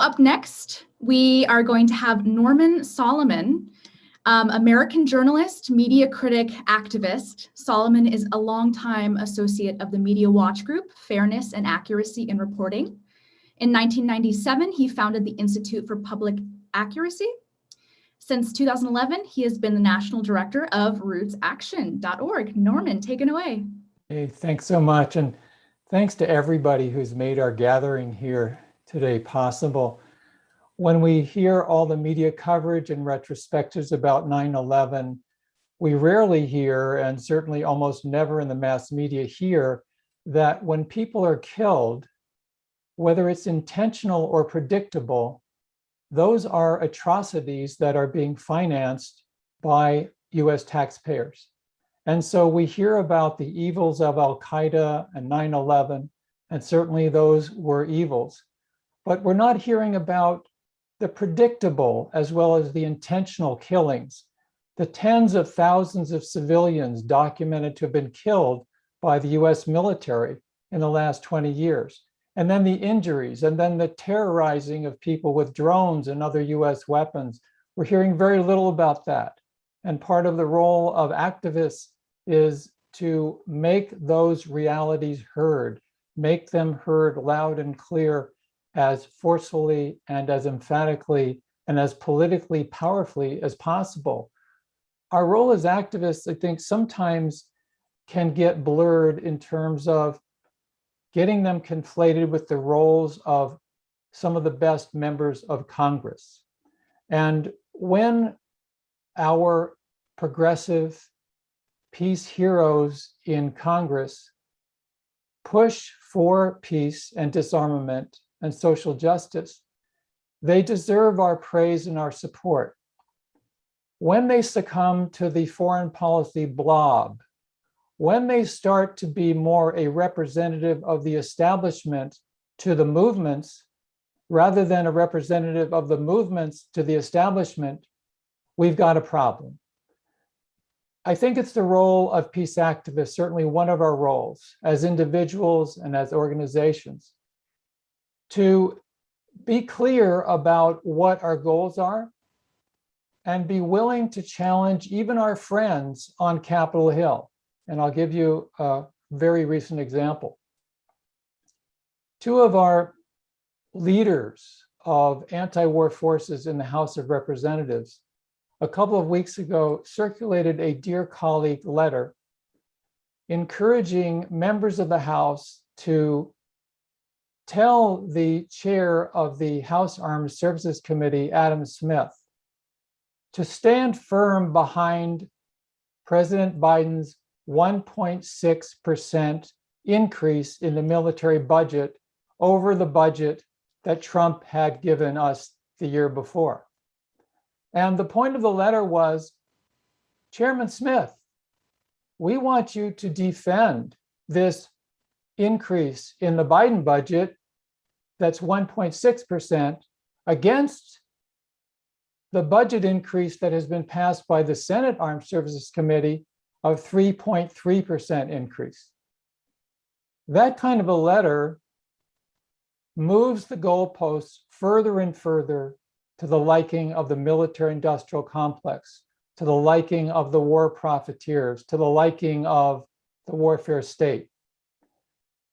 Up next, we are going to have Norman Soloman, American journalist, media critic, activist. Soloman is a longtime associate of the Media Watch Group, Fairness and Accuracy in Reporting. In 1997, he founded the Institute for Public Accuracy. Since 2011, he has been the national director of rootsaction.org. Norman, take it away. Hey, thanks so much. And thanks to everybody who's made our gathering here today possible. When we hear all the media coverage and retrospectives about 9/11, we rarely hear, and certainly almost never in the mass media hear, that when people are killed, whether it's intentional or predictable, those are atrocities that are being financed by US taxpayers. And so we hear about the evils of Al-Qaeda and 9/11, and certainly those were evils. But we're not hearing about the predictable as well as the intentional killings, the tens of thousands of civilians documented to have been killed by the US military in the last 20 years. And then the injuries, and then the terrorizing of people with drones and other US weapons. We're hearing very little about that. And part of the role of activists is to make those realities heard, make them heard loud and clear, as forcefully and as emphatically and as politically powerfully as possible. Our role as activists, I think, sometimes can get blurred in terms of getting them conflated with the roles of some of the best members of Congress. And when our progressive peace heroes in Congress push for peace and disarmament and social justice, they deserve our praise and our support. When they succumb to the foreign policy blob, when they start to be more a representative of the establishment to the movements, rather than a representative of the movements to the establishment, we've got a problem. I think it's the role of peace activists, certainly one of our roles as individuals and as organizations, to be clear about what our goals are and be willing to challenge even our friends on Capitol Hill. And I'll give you a very recent example. Two of our leaders of anti-war forces in the House of Representatives a couple of weeks ago circulated a Dear Colleague letter encouraging members of the House to tell the chair of the House Armed Services Committee, Adam Smith, to stand firm behind President Biden's 1.6% increase in the military budget over the budget that Trump had given us the year before. And the point of the letter was, Chairman Smith, we want you to defend this increase in the Biden budget that's 1.6% against the budget increase that has been passed by the Senate Armed Services Committee of 3.3% increase. That kind of a letter moves the goalposts further and further to the liking of the military-industrial complex, to the liking of the war profiteers, to the liking of the warfare state.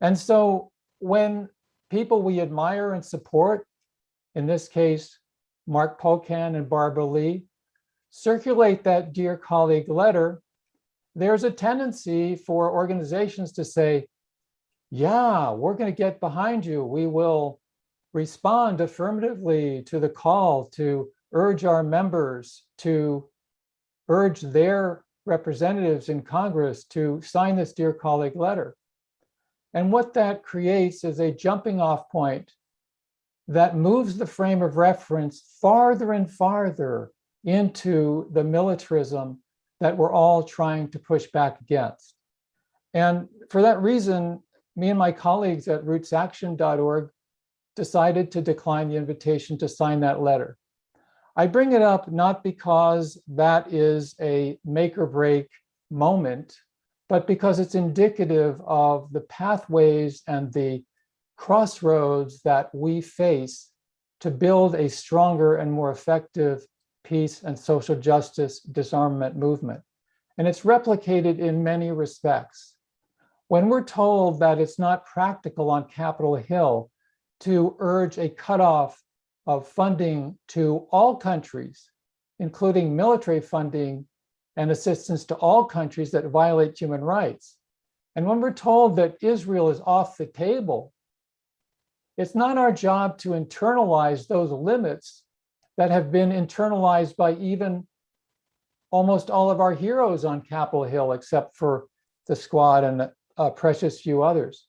And so when people we admire and support, in this case, Mark Pocan and Barbara Lee, circulate that Dear Colleague letter, there's a tendency for organizations to say, yeah, we're going to get behind you. We will respond affirmatively to the call to urge our members, to urge their representatives in Congress to sign this Dear Colleague letter. And what that creates is a jumping off point that moves the frame of reference farther and farther into the militarism that we're all trying to push back against. And for that reason, me and my colleagues at rootsaction.org decided to decline the invitation to sign that letter. I bring it up not because that is a make or break moment, but because it's indicative of the pathways and the crossroads that we face to build a stronger and more effective peace and social justice disarmament movement. And it's replicated in many respects. When we're told that it's not practical on Capitol Hill to urge a cutoff of funding to all countries, including military funding and assistance to all countries that violate human rights, and when we're told that Israel is off the table, it's not our job to internalize those limits that have been internalized by even almost all of our heroes on Capitol Hill, except for the squad and a precious few others.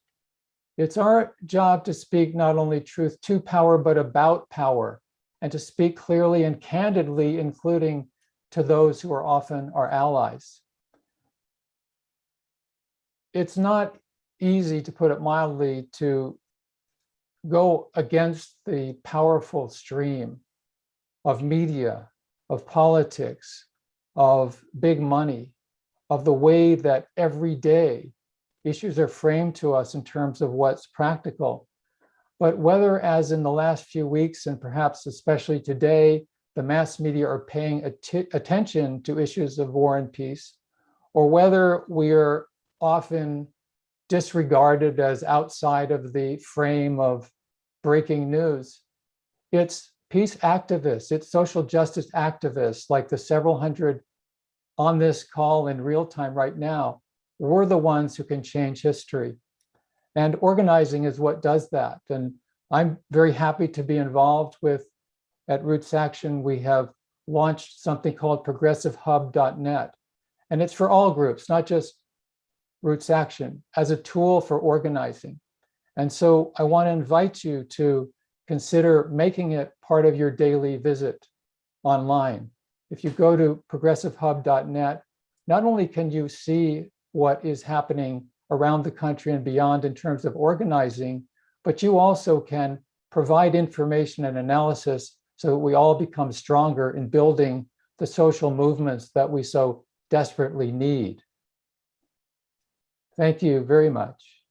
It's our job to speak not only truth to power, but about power, and to speak clearly and candidly, including to those who are often our allies. It's not easy, to put it mildly, to go against the powerful stream of media, of politics, of big money, of the way that every day issues are framed to us in terms of what's practical. But whether, as in the last few weeks, and perhaps especially today, the mass media are paying attention to issues of war and peace, or whether we're often disregarded as outside of the frame of breaking news, it's peace activists, it's social justice activists, like the several hundred on this call in real time right now, we're the ones who can change history. And organizing is what does that. And I'm very happy to be involved with, at Roots Action, we have launched something called progressivehub.net. And it's for all groups, not just Roots Action, as a tool for organizing. And so I want to invite you to consider making it part of your daily visit online. If you go to progressivehub.net, not only can you see what is happening around the country and beyond in terms of organizing, but you also can provide information and analysis so that we all become stronger in building the social movements that we so desperately need. Thank you very much.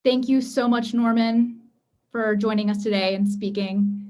Thank you so much, Norman, for joining us today and speaking.